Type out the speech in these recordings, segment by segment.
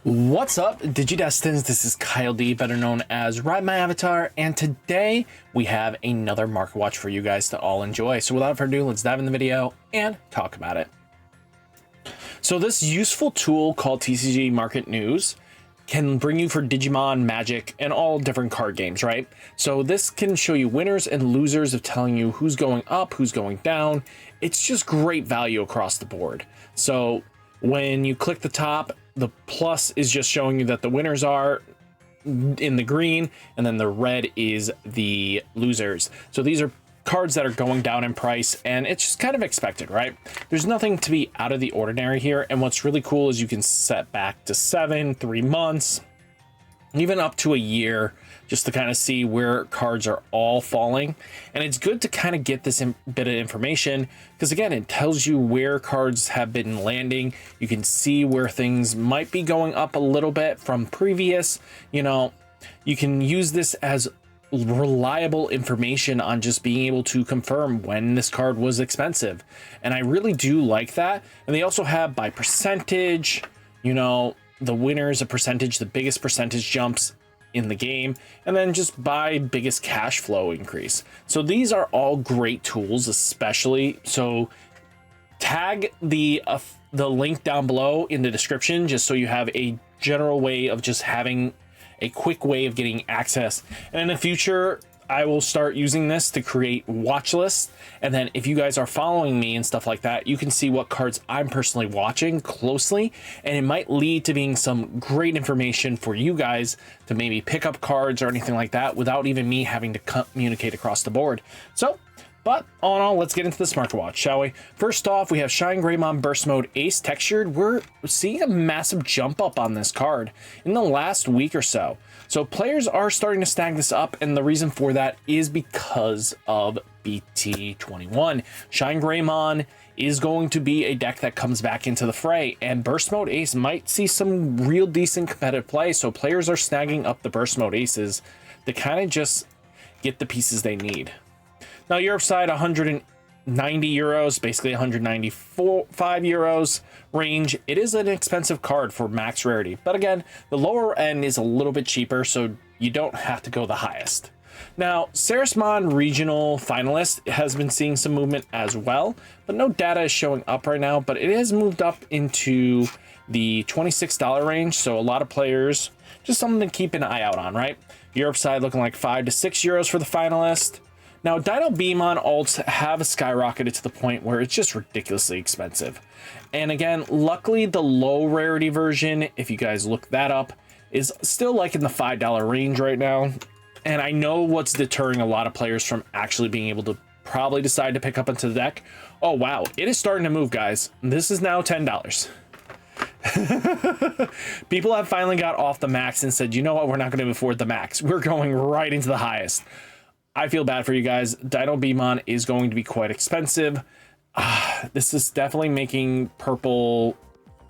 What's up, Digidestins? This is Kyle D, better known as RideMyAvatar, and today we have another market watch for you guys to all enjoy. So without further ado, let's dive in the video and talk about it. So this useful tool called TCG Market News can bring you for Digimon, Magic, and all different card games, right? So this can show you winners and losers of telling you who's going up, who's going down. It's just great value across the board. So when you click the top, the plus is just showing you that the winners are in the green, and then the red is the losers. So these are cards that are going down in price, and it's just kind of expected, right? There's nothing to be out of the ordinary here. And what's really cool is you can set back to 7, 3 months, even up to a year, just to kind of see where cards are all falling. And it's good to kind of get this bit of information because, again, it tells you where cards have been landing. You can see where things might be going up a little bit from previous. You know, you can use this as reliable information on just being able to confirm when this card was expensive. And I really do like that. And they also have by percentage, you know, the winners a percentage, the biggest percentage jumps in the game, and then just by biggest cash flow increase. So these are all great tools, especially. So tag the link down below in the description, just so you have a general way of just having a quick way of getting access. And in the future, I will start using this to create watch lists. And then if you guys are following me and stuff like that, you can see what cards I'm personally watching closely. And it might lead to being some great information for you guys to maybe pick up cards or anything like that without even me having to communicate across the board. So, but all in all, let's get into this market watch, shall we? First off, we have Shine Greymon Burst Mode Ace textured. We're seeing a massive jump up on this card in the last week or so. So players are starting to snag this up, and the reason for that is because of Bt-20. Shine Greymon is going to be a deck that comes back into the fray, and Burst Mode Ace might see some real decent competitive play. So players are snagging up the Burst Mode Aces to kind of just get the pieces they need. Now, Europe side, 190 euros, basically 195 euros range. It is an expensive card for max rarity, but again, the lower end is a little bit cheaper, so you don't have to go the highest. Now, Sarismon regional finalist has been seeing some movement as well, but no data is showing up right now, but it has moved up into the $26 range. So a lot of players, just something to keep an eye out on, right? Europe side looking like 5 to 6 euros for the finalist. Now, Digimon alts have skyrocketed to the point where it's just ridiculously expensive. And again, luckily the low rarity version, if you guys look that up, is still like in the $5 range right now. And I know what's deterring a lot of players from actually being able to probably decide to pick up into the deck. Oh, wow. It is starting to move, guys. This is now $10. People have finally got off the max and said, you know what? We're not going to afford the max. We're going right into the highest. I feel bad for you guys. Digimon is going to be quite expensive. This is definitely making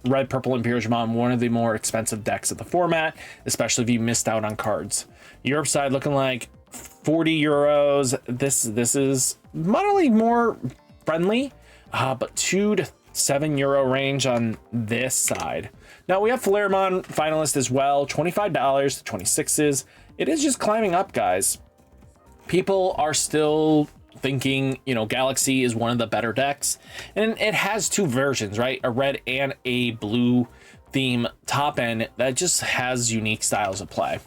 Red, Purple, and Digimon one of the more expensive decks of the format, especially if you missed out on cards. Europe side looking like 40 euros. This is moderately more friendly, but 2 to 7 euro range on this side. Now we have Flareon finalist as well, $25 to 26s. It is just climbing up, guys. People are still thinking, you know, Galaxy is one of the better decks, and it has 2 versions, right? A red and a blue theme top end that just has unique styles of play.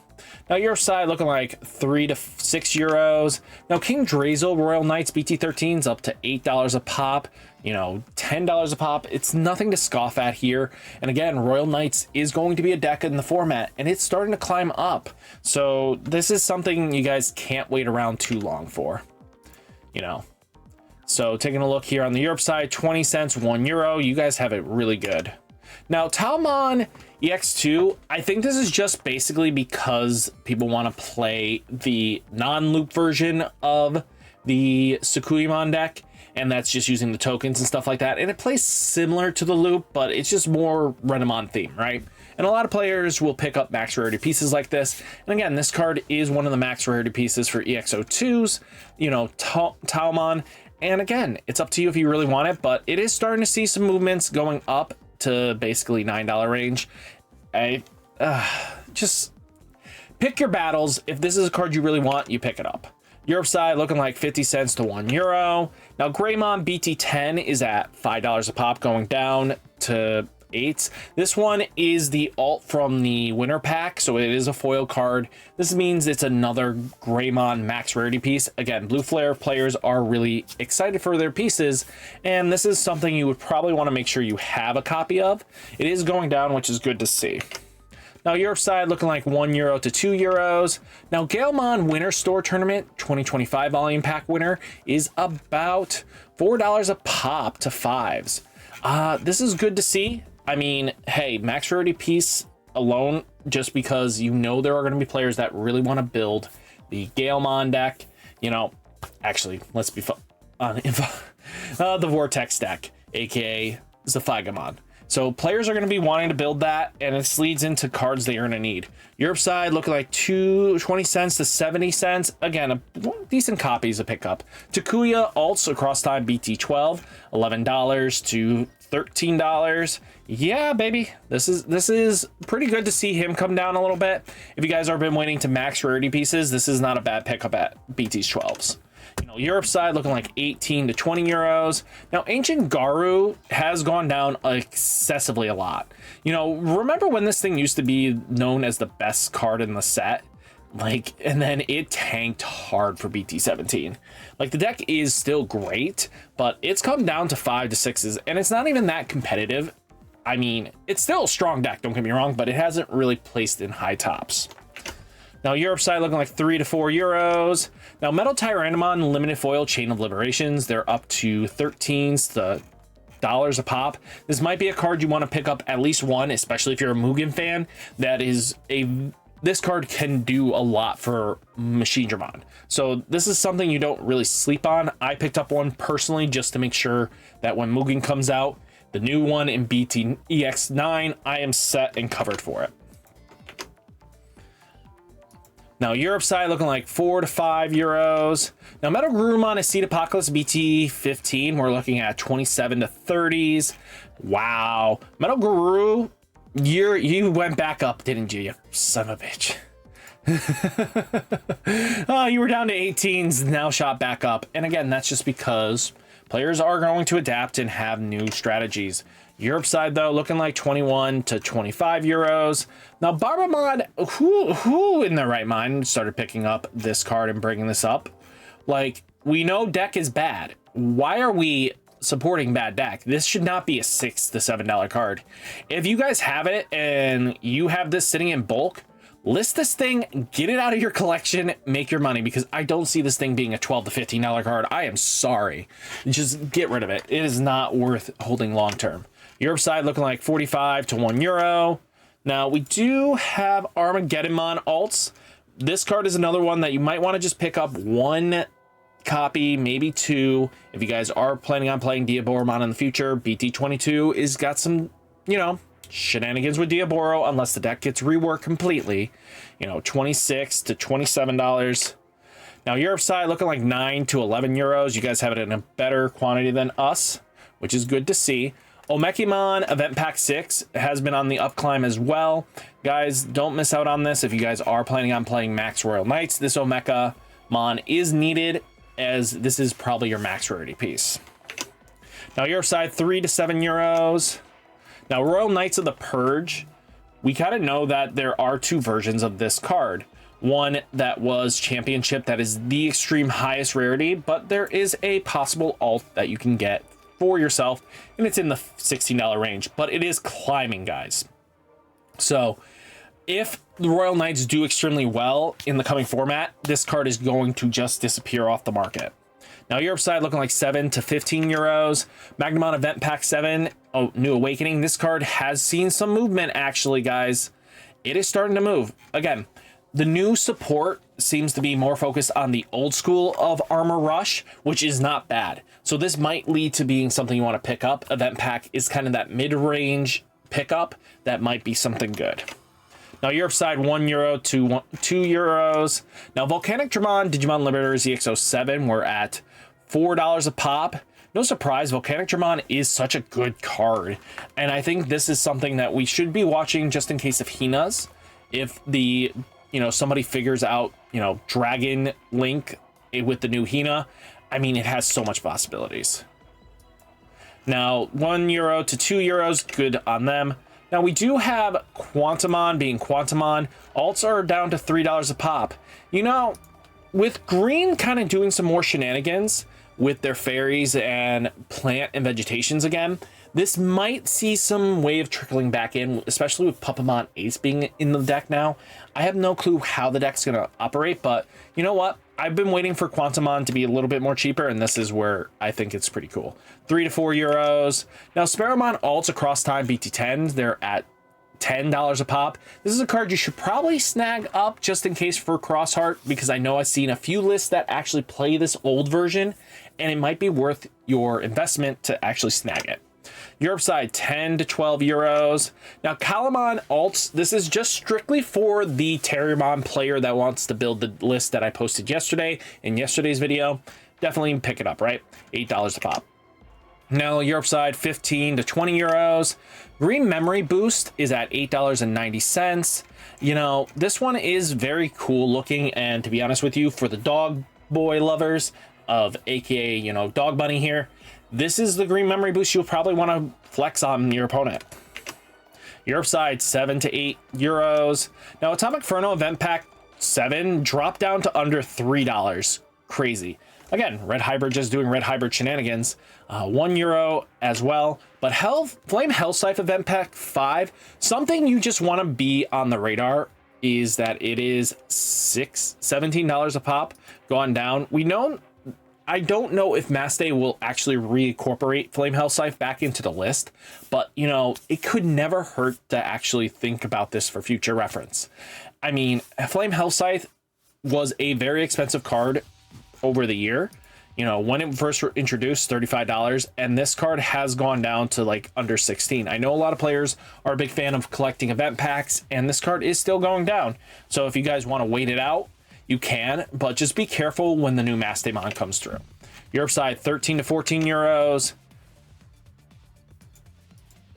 Now your side looking like 3 to 6 euros. Now King Drazel Royal Knights BT13's up to $8 a pop, you know, $10 a pop. It's nothing to scoff at here. And again, Royal Knights is going to be a deck in the format, and it's starting to climb up. So this is something you guys can't wait around too long for, you know. So taking a look here on the Europe side, 20 cents, 1 euro. You guys have it really good. Now, Talmon EX2, I think this is just basically because people want to play the non-loop version of the Sukuimon deck, and that's just using the tokens and stuff like that. And it plays similar to the loop, but it's just more Renamon theme, right? And a lot of players will pick up max rarity pieces like this. And again, this card is one of the max rarity pieces for EX02s, you know, Talmon. And again, it's up to you if you really want it, but it is starting to see some movements going up to basically $9 range. Just pick your battles. If this is a card you really want, you pick it up. Europe side looking like 50 cents to €1. Now Greymon Bt-20 is at $5 a pop, going down to 8. This one is the alt from the winter pack, so it is a foil card. This means it's another Greymon max rarity piece. Again, Blue Flare players are really excited for their pieces, and this is something you would probably want to make sure you have a copy of. It is going down, which is good to see. Now Europe side looking like €1 to €2. Now Galemon Winter Store Tournament 2025 volume pack winner is about $4 a pop to 5s. This is good to see. I mean, hey, max rarity piece alone, just because you know there are going to be players that really want to build the Galemon deck. You know, actually, let's be on the Vortex deck, aka Zephygamon. So players are going to be wanting to build that, and this leads into cards they are going to need. Europe side looking like 20 cents to 70 cents. Again, decent copies to pick up. Takuya alts across time BT12, $11 to $13. Yeah, baby, this is pretty good to see him come down a little bit. If you guys have been waiting to max rarity pieces, this is not a bad pickup at BT's 12s. You know, Europe side looking like 18 to €20. Now, Ancient Garu has gone down excessively a lot. You know, remember when this thing used to be known as the best card in the set? Like, and then it tanked hard for BT17. Like, the deck is still great, but it's come down to 5 to 6s, and it's not even that competitive. I mean, it's still a strong deck, don't get me wrong, but it hasn't really placed in high tops. Now, Europe side looking like €3 to €4. Now, Metal Tyrannomon Limited Foil Chain of Liberations, they're up to 13s to $1 a pop. This might be a card you want to pick up at least one, especially if you're a Mugen fan. This card can do a lot for Machine Dramon. So this is something you don't really sleep on. I picked up one personally just to make sure that when Mugen comes out, the new one in BT EX9, I am set and covered for it. Now, Europe side looking like €4 to €5. Now, Metal Gurumon Acid Apocalypse BT15, we're looking at 27 to 30s. Wow. Metal Guru, you went back up, didn't you son of a bitch? Oh, you were down to 18s, now shot back up. And again, that's just because players are going to adapt and have new strategies. Europe side, though, looking like 21 to €25. Now, Barbamon, who in their right mind started picking up this card and bringing this up? Like, we know deck is bad. Why are we supporting bad deck? This should not be a $6 to $7 card. If you guys have it and you have this sitting in bulk, list this thing, get it out of your collection, make your money, because I don't see this thing being a $12 to $15 card. I am sorry. Just get rid of it. It is not worth holding long term. Europe side looking like 45 to €1. Now, we do have Armageddonmon alts. This card is another one that you might want to just pick up one copy, maybe two. If you guys are planning on playing Diaboromon in the future, Bt-22 is got some, you know, shenanigans with Diaboro, unless the deck gets reworked completely. You know, 26 to $27. Now, Europe side looking like 9 to €11. You guys have it in a better quantity than us, which is good to see. Omekimon Event Pack 6 has been on the up climb as well. Guys, don't miss out on this. If you guys are planning on playing Max Royal Knights, this Omekamon is needed, as this is probably your max rarity piece. Now, your side, 3 to €7. Now, Royal Knights of the Purge, we kind of know that there are two versions of this card. One that was Championship, that is the extreme highest rarity, but there is a possible alt that you can get for yourself, and it's in the $16 range, but it is climbing, guys. So if the Royal Knights do extremely well in the coming format, this card is going to just disappear off the market. Now, Europe side looking like 7 to €15. Magnamon Event Pack 7, oh, New Awakening. This card has seen some movement, actually, guys. It is starting to move. Again, the new support seems to be more focused on the old school of Armor Rush, which is not bad. So this might lead to being something you want to pick up. Event Pack is kind of that mid-range pickup that might be something good. Now, Europe side, €1 to €2. Now, Volcanic Digimon Liberators EX07 were at $4 a pop. No surprise, Volcanic Digimon is such a good card. And I think this is something that we should be watching just in case of Hinas. If the, somebody figures out, Dragon Link with the new Hina, I mean, it has so much possibilities. Now, €1 to €2, good on them. Now, we do have Quantumon being Quantumon. Alts are down to $3 a pop. With green kind of doing some more shenanigans with their fairies and plant and vegetations again, this might see some wave trickling back in, especially with Puppamon Ace being in the deck now. I have no clue how the deck's going to operate, but you know what? I've been waiting for Quantumon to be a little bit more cheaper, and this is where I think it's pretty cool. €3 to €4. Now, Sparrowmon alts across time Bt-20, they're at $10 a pop. This is a card you should probably snag up just in case for Crossheart, because I know I've seen a few lists that actually play this old version, and it might be worth your investment to actually snag it. Europe side, €10 to €12. Now, Calamon alts, this is just strictly for the Terriermon player that wants to build the list that I posted yesterday in yesterday's video. Definitely pick it up, right? $8 a pop. Now, Europe side, €15 to €20. Green Memory Boost is at $8.90. This one is very cool looking, and to be honest with you, for the dog boy lovers of AKA, Dog Bunny here, this is the green memory boost you'll probably want to flex on your opponent. Europe side, €7 to €8. Now, Atomic Inferno Event Pack 7 dropped down to under $3. Crazy. Again, Red Hybrid just doing Red Hybrid shenanigans. €1 as well. But Flame Hellscythe Event Pack 5, something you just want to be on the radar is that it is $17 a pop, gone down. I don't know if Mass Day will actually reincorporate Flame Hellscythe back into the list, but it could never hurt to actually think about this for future reference. I mean, Flame Hellscythe was a very expensive card over the year. When it first introduced, $35, and this card has gone down to like under 16. I know a lot of players are a big fan of collecting event packs, and this card is still going down. So if you guys want to wait it out, you can, but just be careful when the new Mastemon comes through. Europe side, €13 to €14.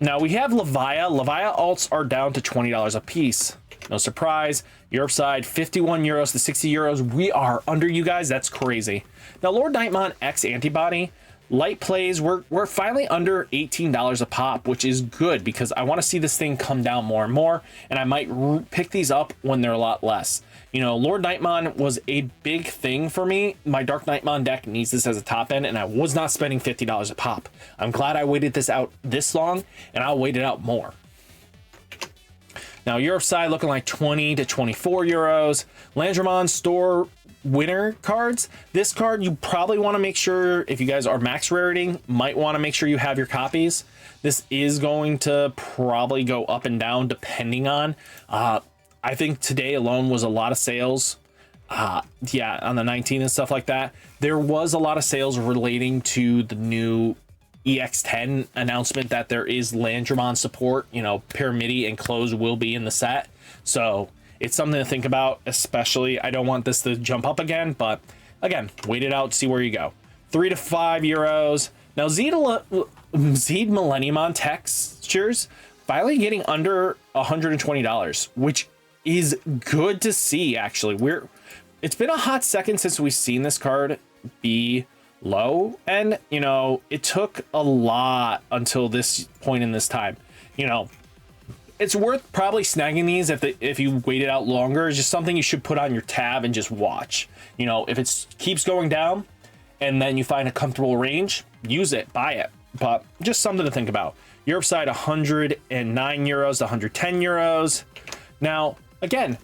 Now we have Levia. Levia alts are down to $20 a piece. No surprise. Europe side, €51 to €60. We are under, you guys. That's crazy. Now, Lord Nightmon X Antibody. Light plays, we're finally under $18 a pop, which is good because I want to see this thing come down more and more, and I might pick these up when they're a lot less. Lord Nightmon was a big thing for me. My Dark Nightmon deck needs this as a top end, and I was not spending $50 a pop. I'm glad I waited this out this long, and I'll wait it out more. Now, Europe side looking like €20 to €24. Landramon store winner cards. This card you probably want to make sure, if you guys are max raritying, might want to make sure you have your copies. This is going to probably go up and down depending on I think today alone was a lot of sales. Yeah, on the 19th and stuff like that. There was a lot of sales relating to the new EX10 announcement that there is Landramon support. Pyramidi and Close will be in the set. So it's something to think about, especially I don't want this to jump up again, but again, wait it out, see where you go. €3 to €5. Now, Zeed Millenniumon textures finally getting under $120, which is good to see, actually. It's been a hot second since we've seen this card be low, and it took a lot until this point in this time. It's worth probably snagging these if you wait it out longer. It's just something you should put on your tab and just watch. If it keeps going down and then you find a comfortable range, use it, buy it. But just something to think about. Europe side, €109 to €110. Now, again,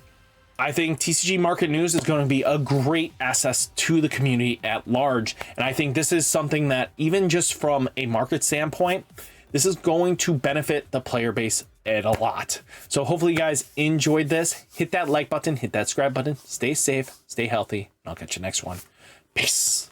I think TCG Market News is going to be a great asset to the community at large. And I think this is something that, even just from a market standpoint, this is going to benefit the player base a lot. So hopefully you guys enjoyed this. Hit that like button, hit that subscribe button. Stay safe, stay healthy, and I'll catch you next one. Peace.